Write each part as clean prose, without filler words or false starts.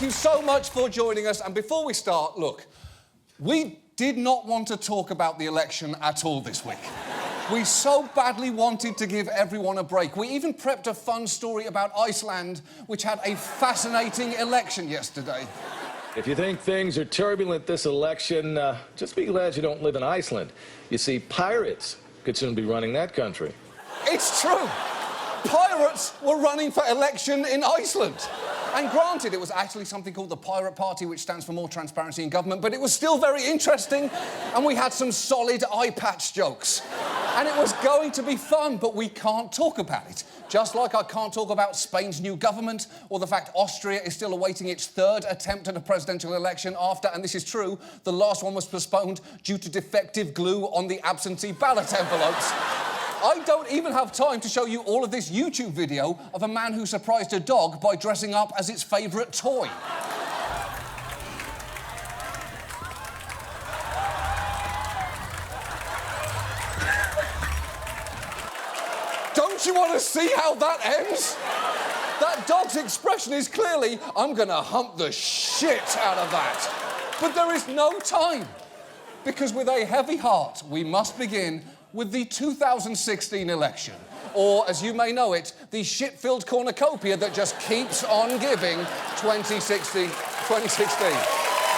you so much for joining us. And before we start, look, we did not want to talk about the election at all this week. We so badly wanted to give everyone a break. We even prepped a fun story about Iceland, which had a fascinating election yesterday. If you think things are turbulent this election, just be glad you don't live in Iceland. You see, pirates could soon be running that country. It's true. Pirates were running for election in Iceland. And granted, it was actually something called the Pirate Party, which stands for more transparency in government, but it was still very interesting, and we had some solid eye patch jokes. And it was going to be fun, but we can't talk about it. Just like I can't talk about Spain's new government, or the fact Austria is still awaiting its third attempt at a presidential election after, and this is true, the last one was postponed due to defective glue on the absentee ballot envelopes. I don't even have time to show you all of this YouTube video of a man who surprised a dog by dressing up as its favourite toy. Don't you want to see how that ends? That dog's expression is clearly, I'm going to hump the shit out of that. But there is no time, because with a heavy heart, we must begin with the 2016 election, or, as you may know it, the shit-filled cornucopia that just keeps on giving 2016.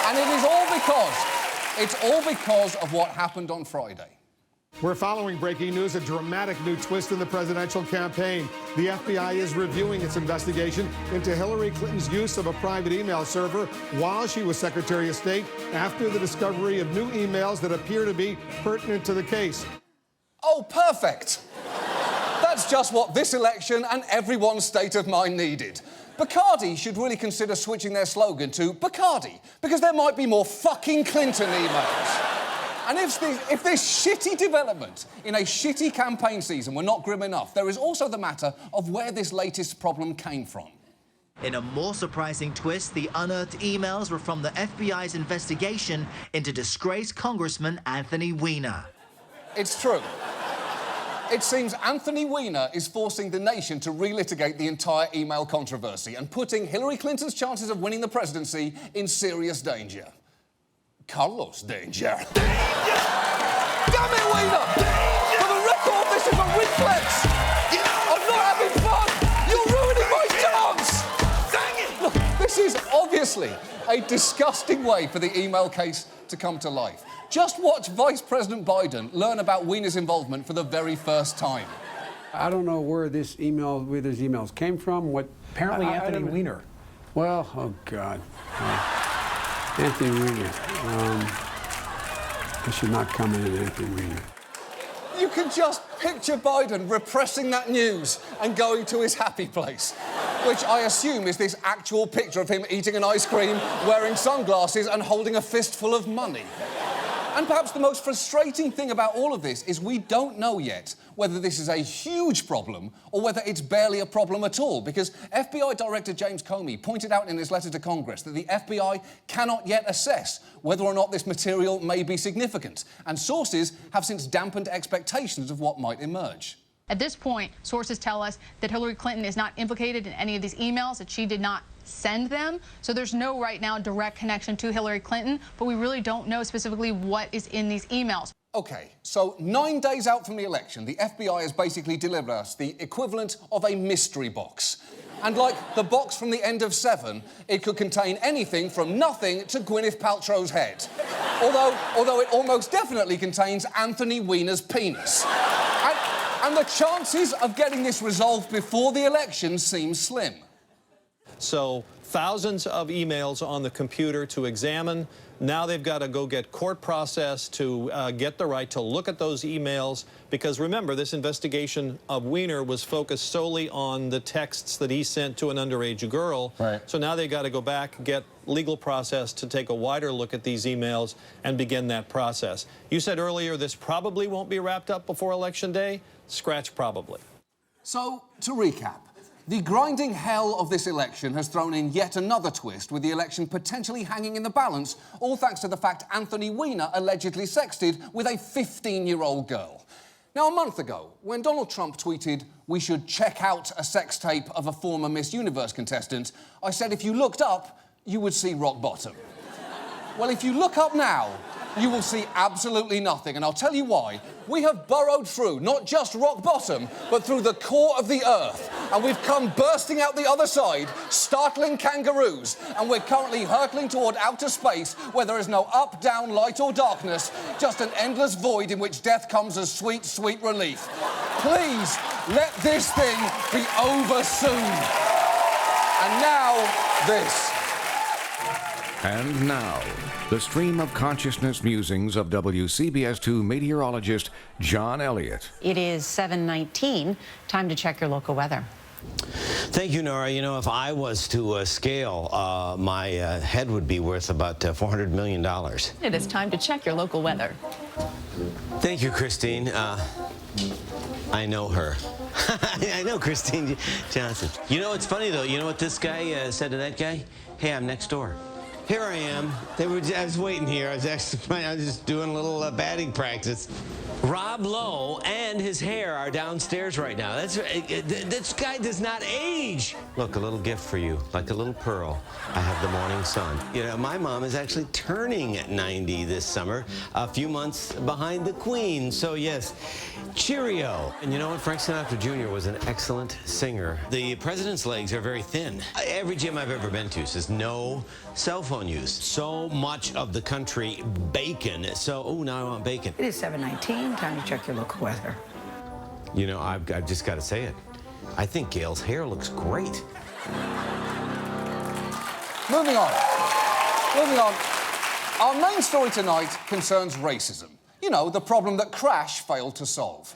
And it's all because of what happened on Friday. We're following breaking news, a dramatic new twist in the presidential campaign. The FBI is reviewing its investigation into Hillary Clinton's use of a private email server while she was Secretary of State after the discovery of new emails that appear to be pertinent to the case. Oh, perfect. That's just what this election and everyone's state of mind needed. Bacardi should really consider switching their slogan to Bacardi, because there might be more fucking Clinton emails. And if this shitty development in a shitty campaign season were not grim enough, there is also the matter of where this latest problem came from. In a more surprising twist, the unearthed emails were from the FBI's investigation into disgraced Congressman Anthony Weiner. It's true. It seems Anthony Weiner is forcing the nation to relitigate the entire email controversy and putting Hillary Clinton's chances of winning the presidency in serious danger. Carlos Danger. Danger! Damn it, Weiner! Danger! For the record, this is a reflex! I'm not having fun! You're ruining my chance! Dang it! Look, this is obviously a disgusting way for the email case to come to life. Just watch Vice President Biden learn about Weiner's involvement for the very first time. I don't know where these emails came from. What apparently Anthony Weiner. Well, oh God, Anthony Weiner. I should not comment on Anthony Weiner. You can just picture Biden repressing that news and going to his happy place, which I assume is this actual picture of him eating an ice cream, wearing sunglasses, and holding a fistful of money. And perhaps the most frustrating thing about all of this is we don't know yet whether this is a huge problem or whether it's barely a problem at all, because FBI Director James Comey pointed out in his letter to Congress that the FBI cannot yet assess whether or not this material may be significant, and sources have since dampened expectations of what might emerge. At this point, sources tell us that Hillary Clinton is not implicated in any of these emails, that she did not send them. So there's no right now direct connection to Hillary Clinton, but we really don't know specifically what is in these emails. OK, so 9 days out from the election, the FBI has basically delivered us the equivalent of a mystery box. And like the box from the end of Seven, it could contain anything from nothing to Gwyneth Paltrow's head. Although it almost definitely contains Anthony Weiner's penis. And the chances of getting this resolved before the election seem slim. So thousands of emails on the computer to examine. Now they've got to go get court process to get the right to look at those emails, because remember, this investigation of Weiner was focused solely on the texts that he sent to an underage girl. Right. So now they've got to go back, get legal process to take a wider look at these emails and begin that process. You said earlier this probably won't be wrapped up before Election Day. Scratch probably. So, to recap, the grinding hell of this election has thrown in yet another twist, with the election potentially hanging in the balance, all thanks to the fact Anthony Weiner allegedly sexted with a 15-year-old girl. Now, a month ago, when Donald Trump tweeted, "We should check out a sex tape of a former Miss Universe contestant," I said if you looked up, you would see rock bottom. Well, if you look up now, you will see absolutely nothing, and I'll tell you why. We have burrowed through not just rock bottom, but through the core of the Earth, and we've come bursting out the other side, startling kangaroos, and we're currently hurtling toward outer space where there is no up, down, light or darkness, just an endless void in which death comes as sweet, sweet relief. Please, let this thing be over soon. And now, this. And now, the stream of consciousness musings of WCBS2 meteorologist John Elliott. It is 7:19. Time to check your local weather. Thank you, Nora. You know, if I was to scale, my head would be worth about $400 million. It is time to check your local weather. Thank you, Christine. I know her. I know Christine Johnson. You know, it's funny, though. You know what this guy said to that guy? Hey, I'm next door. Here I am. I was waiting here. I was just doing a little batting practice. Rob Lowe and his hair are downstairs right now. This guy does not age. Look, a little gift for you, like a little pearl. I have the morning sun. You know, my mom is actually turning 90 this summer, a few months behind the Queen. So yes, cheerio. And you know what? Frank Sinatra Jr. was an excellent singer. The president's legs are very thin. Every gym I've ever been to says no cell phone use. So much of the country bacon. So, oh, now I want bacon. It is 7:19. Time to check your local weather. You know, I've just got to say it. I think Gail's hair looks great. Moving on. Moving on. Our main story tonight concerns racism. You know, the problem that Crash failed to solve.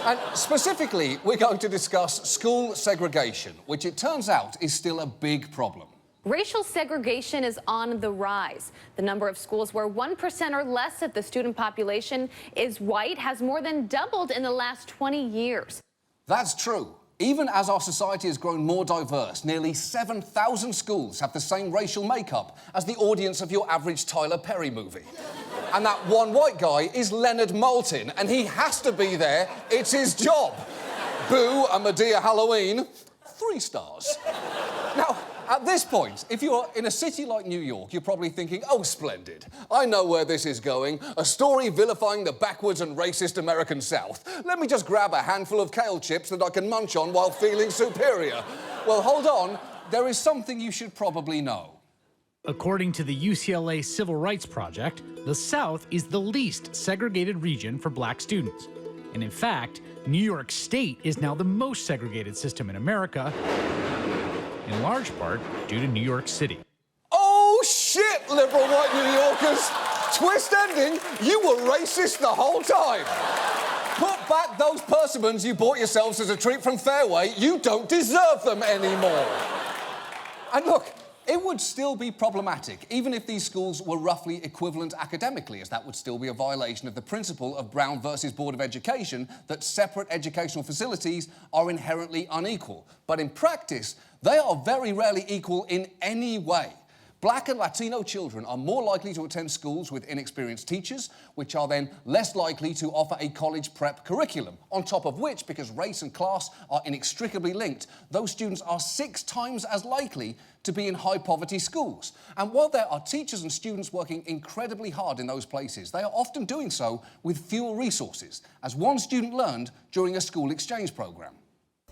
And specifically, we're going to discuss school segregation, which it turns out is still a big problem. Racial segregation is on the rise. The number of schools where 1% or less of the student population is white has more than doubled in the last 20 years. That's true. Even as our society has grown more diverse, nearly 7,000 schools have the same racial makeup as the audience of your average Tyler Perry movie. And that one white guy is Leonard Maltin, and he has to be there. It's his job. Boo, a Medea Halloween, 3 stars. Now, at this point, if you're in a city like New York, you're probably thinking, oh, splendid. I know where this is going. A story vilifying the backwards and racist American South. Let me just grab a handful of kale chips that I can munch on while feeling superior. Well, hold on. There is something you should probably know. According to the UCLA Civil Rights Project, the South is the least segregated region for black students. And in fact, New York State is now the most segregated system in America, in large part due to New York City. Oh, shit, liberal white New Yorkers! Twist ending, you were racist the whole time. Put back those persimmons you bought yourselves as a treat from Fairway. You don't deserve them anymore. And look, it would still be problematic, even if these schools were roughly equivalent academically, as that would still be a violation of the principle of Brown versus Board of Education that separate educational facilities are inherently unequal. But in practice, they are very rarely equal in any way. Black and Latino children are more likely to attend schools with inexperienced teachers, which are then less likely to offer a college prep curriculum. On top of which, because race and class are inextricably linked, those students are 6 times as likely to be in high-poverty schools. And while there are teachers and students working incredibly hard in those places, they are often doing so with fewer resources, as one student learned during a school exchange program.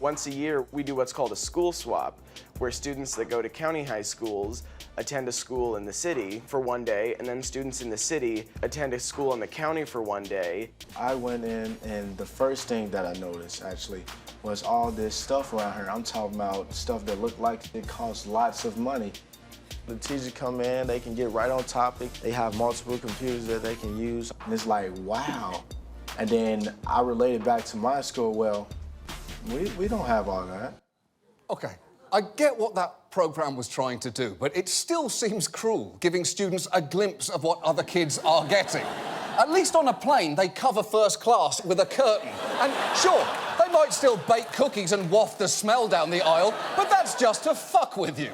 Once a year, we do what's called a school swap, where students that go to county high schools attend a school in the city for one day, and then students in the city attend a school in the county for one day. I went in, and the first thing that I noticed, actually, was all this stuff around here. I'm talking about stuff that looked like it costs lots of money. The teachers come in, they can get right on topic. They have multiple computers that they can use, and it's like, wow. And then I related back to my school, well, we don't have all that. Okay, I get what that program was trying to do, but it still seems cruel, giving students a glimpse of what other kids are getting. At least on a plane, they cover first class with a curtain. And sure, they might still bake cookies and waft the smell down the aisle, but that's just to fuck with you.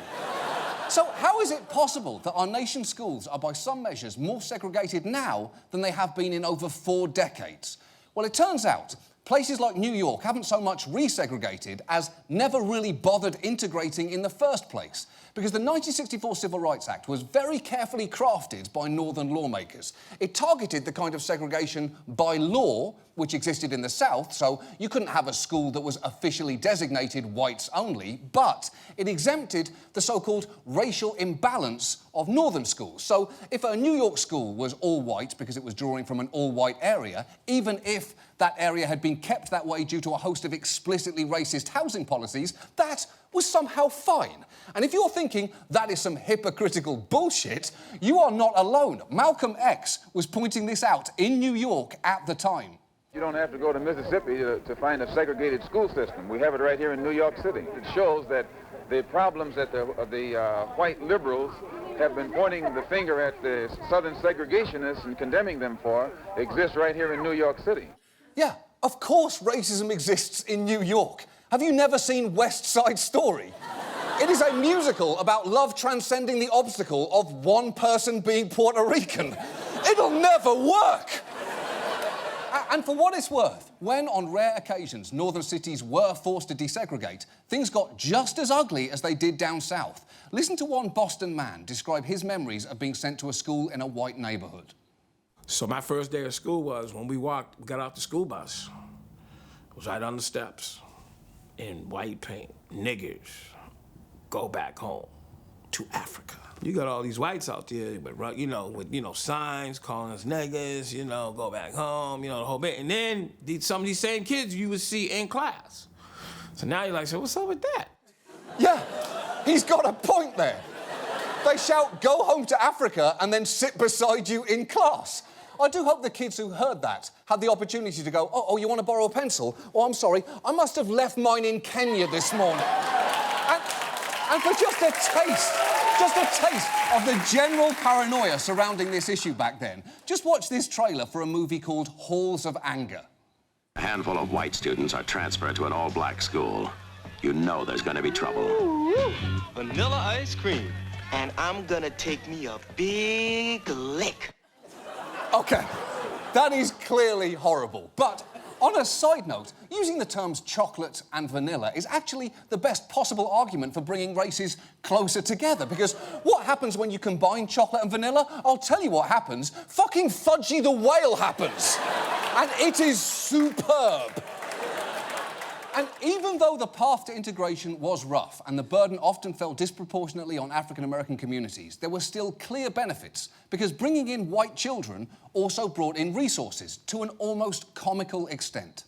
So how is it possible that our nation's schools are by some measures more segregated now than they have been in over 4 decades? Well, it turns out Places like New York haven't so much resegregated as never really bothered integrating in the first place, because the 1964 Civil Rights Act was very carefully crafted by northern lawmakers. It targeted the kind of segregation by law which existed in the South, so you couldn't have a school that was officially designated whites only, but it exempted the so-called racial imbalance of northern schools. So if a New York school was all white because it was drawing from an all-white area, even if that area had been kept that way due to a host of explicitly racist housing policies, that was somehow fine. And if you're thinking that is some hypocritical bullshit, you are not alone. Malcolm X was pointing this out in New York at the time. You don't have to go to Mississippi to find a segregated school system. We have it right here in New York City. It shows that the problems that the white liberals have been pointing the finger at the Southern segregationists and condemning them for exist right here in New York City. Yeah, of course racism exists in New York. Have you never seen West Side Story? It is a musical about love transcending the obstacle of one person being Puerto Rican. It'll never work! And for what it's worth, when on rare occasions northern cities were forced to desegregate, things got just as ugly as they did down south. Listen to one Boston man describe his memories of being sent to a school in a white neighborhood. So my first day of school was when we got off the school bus. It was right on the steps in white paint. Niggers, go back home to Africa. You got all these whites out there, but with signs calling us niggas, go back home, the whole bit. And then some of these same kids you would see in class. So now you're like, so what's up with that? Yeah, he's got a point there. They shout, go home to Africa, and then sit beside you in class. I do hope the kids who heard that had the opportunity to go, oh, you want to borrow a pencil? Oh, I'm sorry, I must have left mine in Kenya this morning. And for just a taste of the general paranoia surrounding this issue back then, just watch this trailer for a movie called Halls of Anger. A handful of white students are transferred to an all-black school. You know there's going to be trouble. Vanilla ice cream. And I'm gonna take me a big lick. OK, that is clearly horrible, but on a side note, using the terms chocolate and vanilla is actually the best possible argument for bringing races closer together, because what happens when you combine chocolate and vanilla? I'll tell you what happens. Fucking Fudgy the Whale happens. And it is superb. And even though the path to integration was rough and the burden often fell disproportionately on African-American communities, there were still clear benefits, because bringing in white children also brought in resources to an almost comical extent.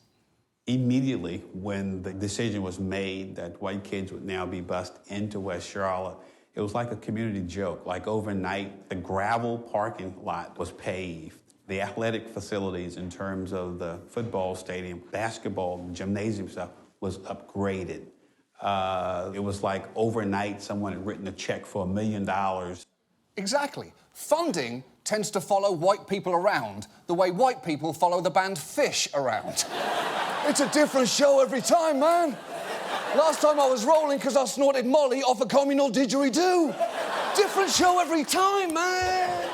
Immediately when the decision was made that white kids would now be bused into West Charlotte, it was like a community joke. Like overnight, the gravel parking lot was paved. The athletic facilities in terms of the football stadium, basketball, gymnasium stuff was upgraded. It was like overnight someone had written a check for $1 million. Exactly. Funding tends to follow white people around the way white people follow the band Fish around. It's a different show every time, man. Last time I was rolling because I snorted Molly off a communal didgeridoo. Different show every time, man.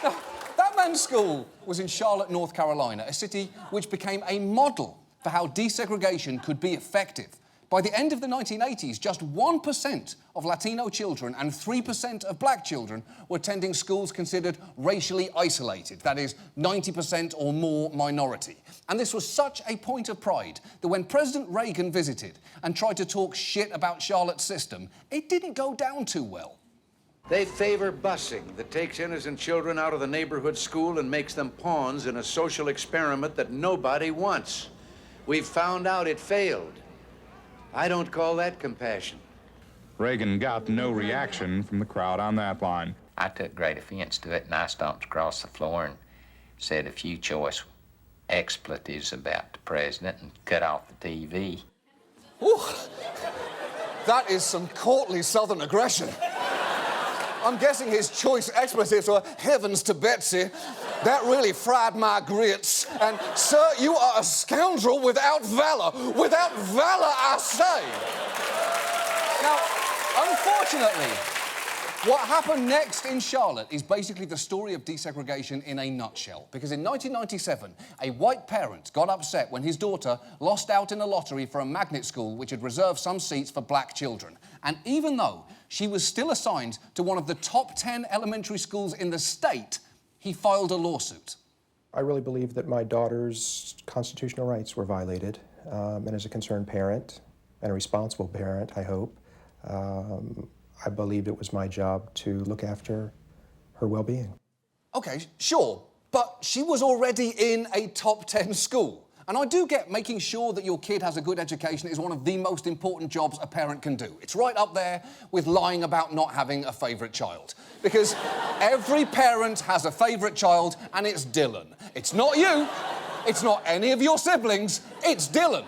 Now, that man's school was in Charlotte, North Carolina, a city which became a model for how desegregation could be effective. By the end of the 1980s, just 1% of Latino children and 3% of black children were attending schools considered racially isolated, that is, 90% or more minority. And this was such a point of pride that when President Reagan visited and tried to talk shit about Charlotte's system, it didn't go down too well. They favor busing that takes innocent children out of the neighborhood school and makes them pawns in a social experiment that nobody wants. We've found out it failed. I don't call that compassion. Reagan got no reaction from the crowd on that line. I took great offense to it, and I stomped across the floor and said a few choice expletives about the president and cut off the TV. Ooh, that is some courtly Southern aggression. I'm guessing his choice expletives were heavens to Betsy. That really fried my grits. And, sir, you are a scoundrel without valor. Without valor, I say. Now, What happened next in Charlotte is basically the story of desegregation in a nutshell. Because in 1997, a white parent got upset when his daughter lost out in a lottery for a magnet school which had reserved some seats for black children. And even though she was still assigned to one of the top 10 elementary schools in the state, he filed a lawsuit. I really believe that my daughter's constitutional rights were violated. And as a concerned parent, and a responsible parent, I hope, I believe it was my job to look after her well-being. OK, sure, but she was already in a top 10 school. And I do get making sure that your kid has a good education is one of the most important jobs a parent can do. It's right up there with lying about not having a favourite child. Because every parent has a favourite child, and it's Dylan. It's not you, it's not any of your siblings, it's Dylan.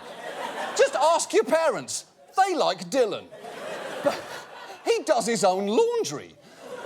Just ask your parents. They like Dylan. But he does his own laundry.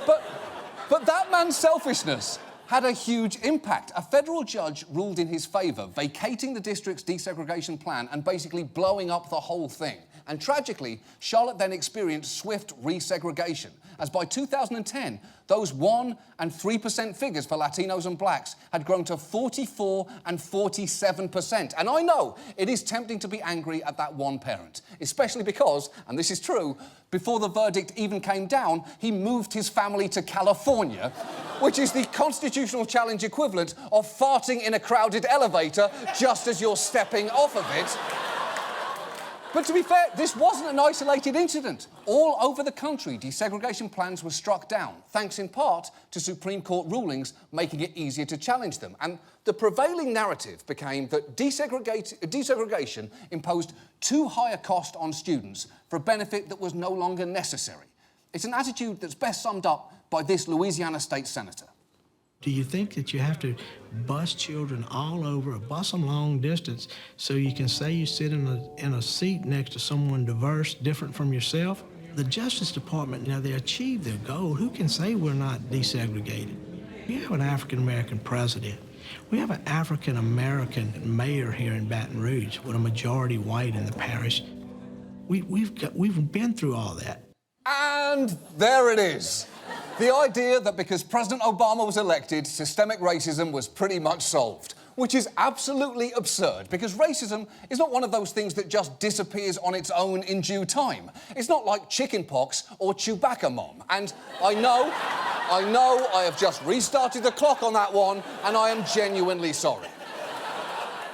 But that man's selfishness had a huge impact. A federal judge ruled in his favour, vacating the district's desegregation plan and basically blowing up the whole thing. And tragically, Charlotte then experienced swift resegregation, as by 2010, those 1% and 3% figures for Latinos and blacks had grown to 44% and 47%. And I know it is tempting to be angry at that one parent, especially because, and this is true, before the verdict even came down, he moved his family to California, which is the constitutional challenge equivalent of farting in a crowded elevator just as you're stepping off of it. But to be fair, this wasn't an isolated incident. All over the country, desegregation plans were struck down, thanks in part to Supreme Court rulings making it easier to challenge them. And the prevailing narrative became that desegregation imposed too high a cost on students for a benefit that was no longer necessary. It's an attitude that's best summed up by this Louisiana state senator. Do you think that you have to bus children all over, or bus them long distance, so you can say you sit in a seat next to someone diverse, different from yourself? The Justice Department, now they achieved their goal. Who can say we're not desegregated? We have an African-American president. We have an African-American mayor here in Baton Rouge with a majority white in the parish. We've been through all that. And there it is. The idea that because President Obama was elected, systemic racism was pretty much solved. Which is absolutely absurd, because racism is not one of those things that just disappears on its own in due time. It's not like chickenpox or Chewbacca Mom. And I know I have just restarted the clock on that one, and I am genuinely sorry.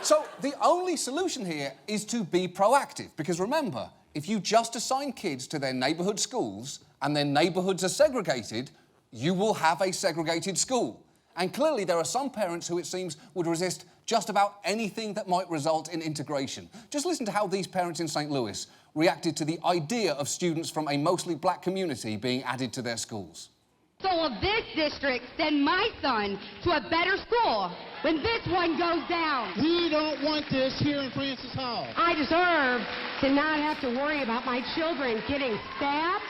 So the only solution here is to be proactive, because remember, if you just assign kids to their neighbourhood schools and their neighbourhoods are segregated, you will have a segregated school. And clearly there are some parents who, it seems, would resist just about anything that might result in integration. Just listen to how these parents in St. Louis reacted to the idea of students from a mostly black community being added to their schools. So will this district send my son to a better school when this one goes down? We don't want this here in Francis Hall. I deserve to not have to worry about my children getting stabbed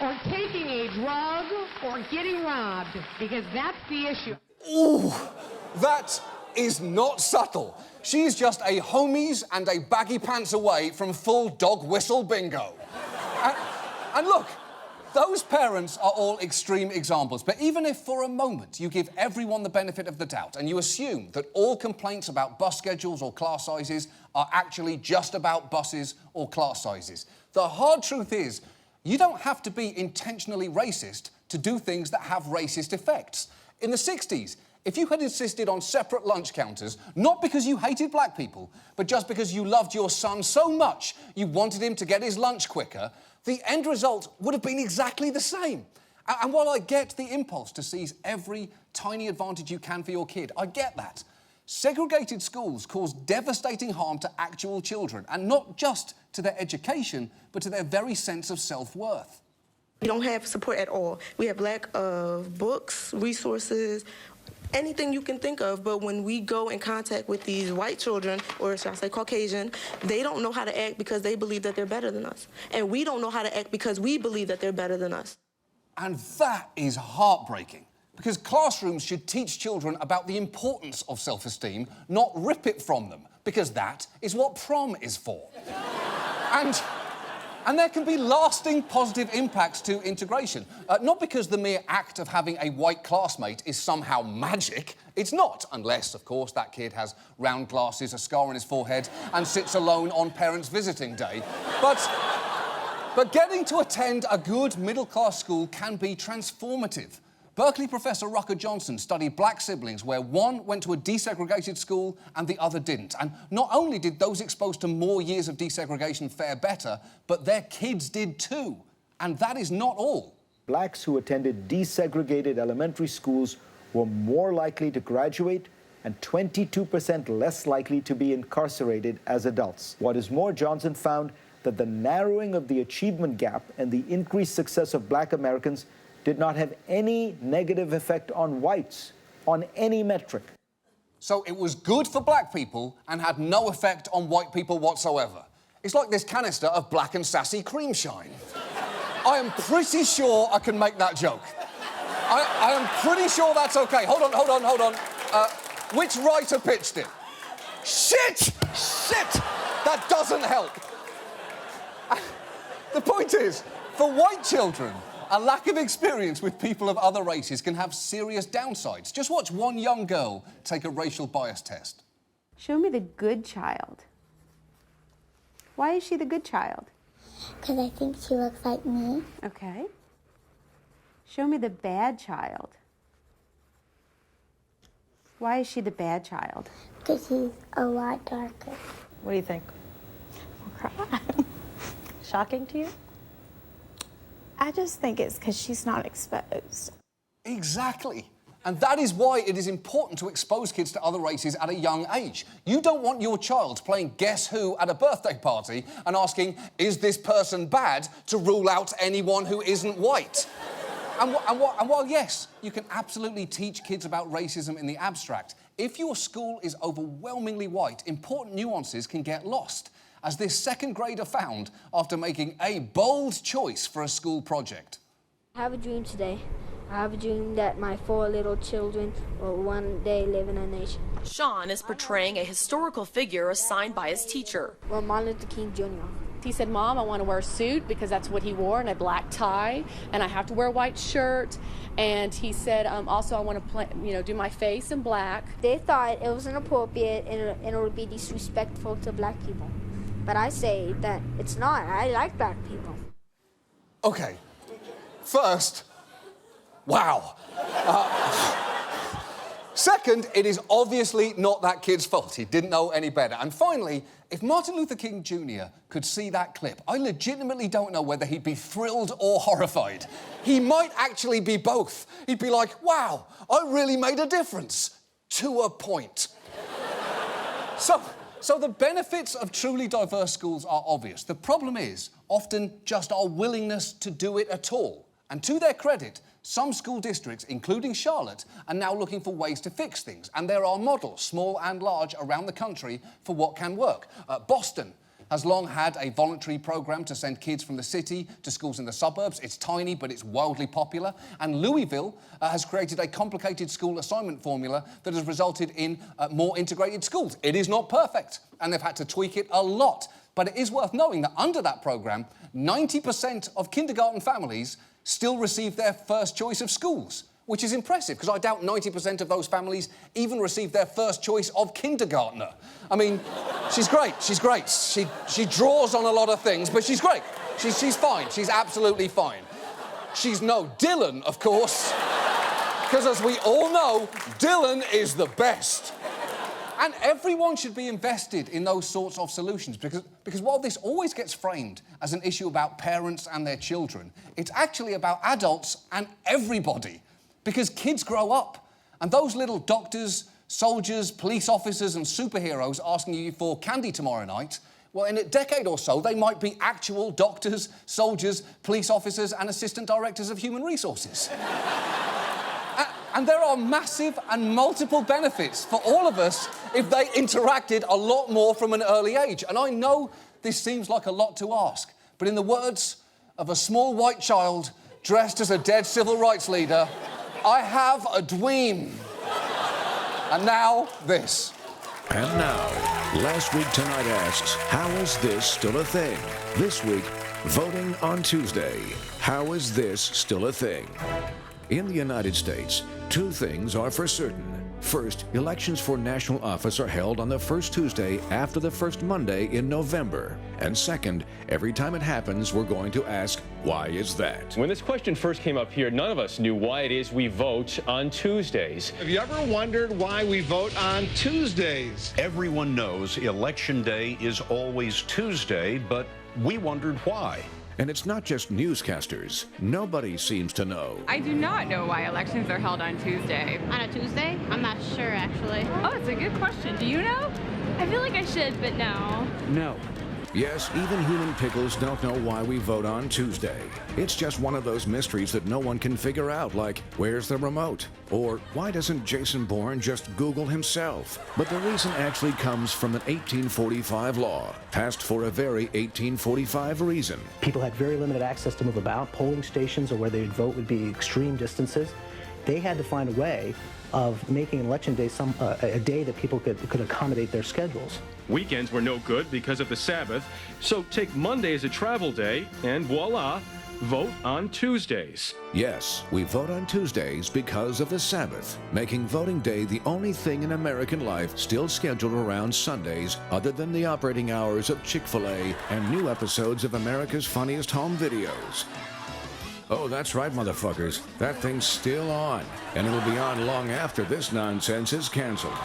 or taking a drug or getting robbed, because that's the issue. Ooh, that is not subtle. She's just a homies and a baggy pants away from full dog whistle bingo. And look, those parents are all extreme examples, but even if for a moment you give everyone the benefit of the doubt and you assume that all complaints about bus schedules or class sizes are actually just about buses or class sizes, the hard truth is you don't have to be intentionally racist to do things that have racist effects. In the 60s, if you had insisted on separate lunch counters, not because you hated black people, but just because you loved your son so much you wanted him to get his lunch quicker, the end result would have been exactly the same. And while I get the impulse to seize every tiny advantage you can for your kid, I get that. Segregated schools cause devastating harm to actual children, and not just to their education, but to their very sense of self-worth. We don't have support at all. We have lack of books, resources, anything you can think of. But when we go in contact with these white children, or should I say Caucasian, they don't know how to act because they believe that they're better than us. And we don't know how to act because we believe that they're better than us. And that is heartbreaking, because classrooms should teach children about the importance of self-esteem, not rip it from them, because that is what prom is for. And there can be lasting positive impacts to integration. Not because the mere act of having a white classmate is somehow magic. It's not, unless, of course, that kid has round glasses, a scar on his forehead, and sits alone on parents' visiting day. But getting to attend a good middle-class school can be transformative. Berkeley professor Rucker Johnson studied black siblings where one went to a desegregated school and the other didn't. And not only did those exposed to more years of desegregation fare better, but their kids did too. And that is not all. Blacks who attended desegregated elementary schools were more likely to graduate and 22% less likely to be incarcerated as adults. What is more, Johnson found that the narrowing of the achievement gap and the increased success of black Americans did not have any negative effect on whites, on any metric. So it was good for black people and had no effect on white people whatsoever. It's like this canister of black and sassy cream shine. I am pretty sure I can make that joke. I am pretty sure that's okay. Hold on. Which writer pitched it? Shit! That doesn't help. The point is, for white children, a lack of experience with people of other races can have serious downsides. Just watch one young girl take a racial bias test. Show me the good child. Why is she the good child? Because I think she looks like me. Okay. Show me the bad child. Why is she the bad child? Because she's a lot darker. What do you think? Shocking to you? I just think it's because she's not exposed. Exactly. And that is why it is important to expose kids to other races at a young age. You don't want your child playing Guess Who at a birthday party and asking, is this person bad, to rule out anyone who isn't white. And while, yes, you can absolutely teach kids about racism in the abstract, if your school is overwhelmingly white, important nuances can get lost, as this second grader found after making a bold choice for a school project. I have a dream today. I have a dream that my 4 little children will one day live in a nation. Sean is portraying a historical figure assigned by his teacher. Well, Martin Luther King Jr. He said, Mom, I want to wear a suit because that's what he wore, and a black tie, and I have to wear a white shirt. And he said, also, I want to do my face in black. They thought it was inappropriate and it would be disrespectful to black people. But I say that it's not. I like black people. Okay. First, wow. Second, it is obviously not that kid's fault. He didn't know any better. And finally, if Martin Luther King Jr. could see that clip, I legitimately don't know whether he'd be thrilled or horrified. He might actually be both. He'd be like, wow, I really made a difference. To a point. So the benefits of truly diverse schools are obvious. The problem is often just our willingness to do it at all. And to their credit, some school districts, including Charlotte, are now looking for ways to fix things. And there are models, small and large, around the country for what can work. Boston has long had a voluntary program to send kids from the city to schools in the suburbs. It's tiny, but it's wildly popular. And Louisville has created a complicated school assignment formula that has resulted in more integrated schools. It is not perfect, and they've had to tweak it a lot. But it is worth knowing that under that program, 90% of kindergarten families still receive their first choice of schools, which is impressive, because I doubt 90% of those families even receive their first choice of kindergartner. I mean, she's great. She draws on a lot of things, but she's great. She's fine. She's absolutely fine. She's no Dylan, of course, because as we all know, Dylan is the best. And everyone should be invested in those sorts of solutions because while this always gets framed as an issue about parents and their children, it's actually about adults and everybody. Because kids grow up, and those little doctors, soldiers, police officers and superheroes asking you for candy tomorrow night, well, in a decade or so, they might be actual doctors, soldiers, police officers and assistant directors of human resources. And there are massive and multiple benefits for all of us if they interacted a lot more from an early age. And I know this seems like a lot to ask, but in the words of a small white child dressed as a dead civil rights leader, I have a dweem. And now, this. And now, Last Week Tonight asks, how is this still a thing? This week, Voting on Tuesday. How is this still a thing? In the United States, two things are for certain. First, elections for national office are held on the first Tuesday after the first Monday in November. And second, every time it happens, we're going to ask, why is that? When this question first came up here, none of us knew why it is we vote on Tuesdays. Have you ever wondered why we vote on Tuesdays? Everyone knows Election Day is always Tuesday, but we wondered why. And it's not just newscasters. Nobody seems to know. I do not know why elections are held on Tuesday. On a Tuesday? I'm not sure, actually. Oh, it's a good question. Do you know? I feel like I should, but no. No. Yes, even human pickles don't know why we vote on Tuesday. It's just one of those mysteries that no one can figure out, like, where's the remote? Or why doesn't Jason Bourne just Google himself? But the reason actually comes from an 1845 law, passed for a very 1845 reason. People had very limited access to move about. Polling stations or where they'd vote would be extreme distances. They had to find a way of making Election Day a day that people could accommodate their schedules. Weekends were no good because of the Sabbath, so take Monday as a travel day, and voila, vote on Tuesdays. Yes, we vote on Tuesdays because of the Sabbath, making voting day the only thing in American life still scheduled around Sundays other than the operating hours of Chick-fil-A and new episodes of America's Funniest Home Videos. Oh, that's right, motherfuckers. That thing's still on, and it'll be on long after this nonsense is canceled.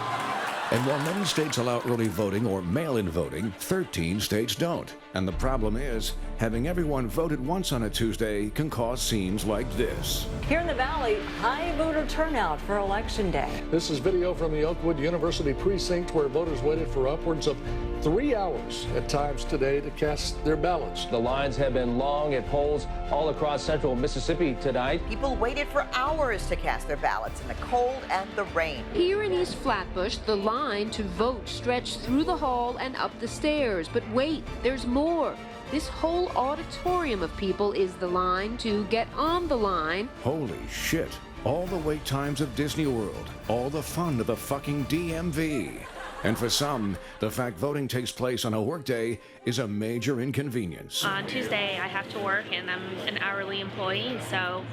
And while many states allow early voting or mail-in voting, 13 states don't. And the problem is, having everyone vote at once on a Tuesday can cause scenes like this. Here in the Valley, high voter turnout for Election Day. This is video from the Oakwood University precinct where voters waited for upwards of 3 hours at times today to cast their ballots. The lines have been long at polls all across central Mississippi tonight. People waited for hours to cast their ballots in the cold and the rain. Here in East Flatbush, the line to vote stretched through the hall and up the stairs. But wait, there's more. This whole auditorium of people is the line to get on the line. Holy shit. All the wait times of Disney World. All the fun of the fucking DMV. And for some, the fact voting takes place on a workday is a major inconvenience. On Tuesday, I have to work, and I'm an hourly employee, so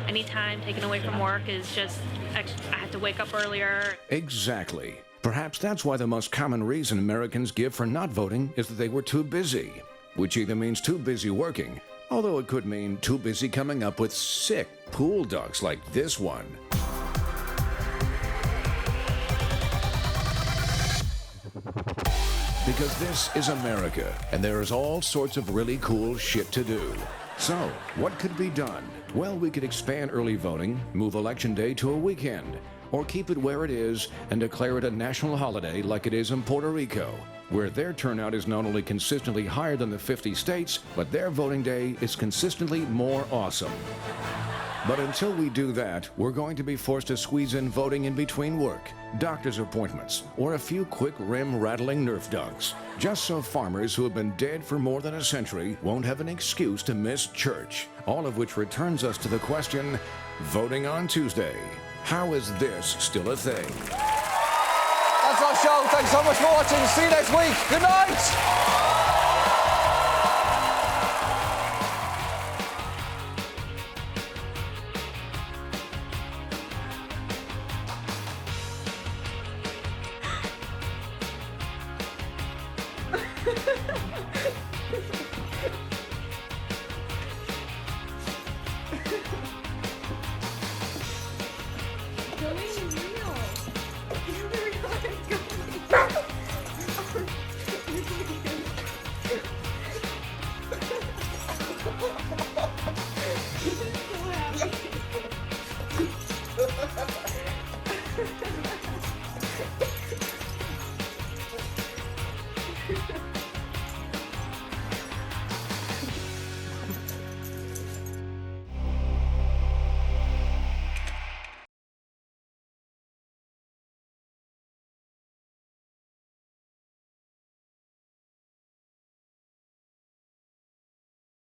any time taken away from work is just, I have to wake up earlier. Exactly. Perhaps that's why the most common reason Americans give for not voting is that they were too busy, which either means too busy working, although it could mean too busy coming up with sick pool ducks like this one. Because this is America, and there is all sorts of really cool shit to do. So, what could be done? Well, we could expand early voting, move Election Day to a weekend, or keep it where it is and declare it a national holiday like it is in Puerto Rico, where their turnout is not only consistently higher than the 50 states, but their voting day is consistently more awesome. But until we do that, we're going to be forced to squeeze in voting in between work, doctor's appointments, or a few quick rim-rattling Nerf dunks, just so farmers who have been dead for more than a century won't have an excuse to miss church. All of which returns us to the question, voting on Tuesday. How is this still a thing? That's our show. Thanks so much for watching. See you next week. Good night. Ha ha ha!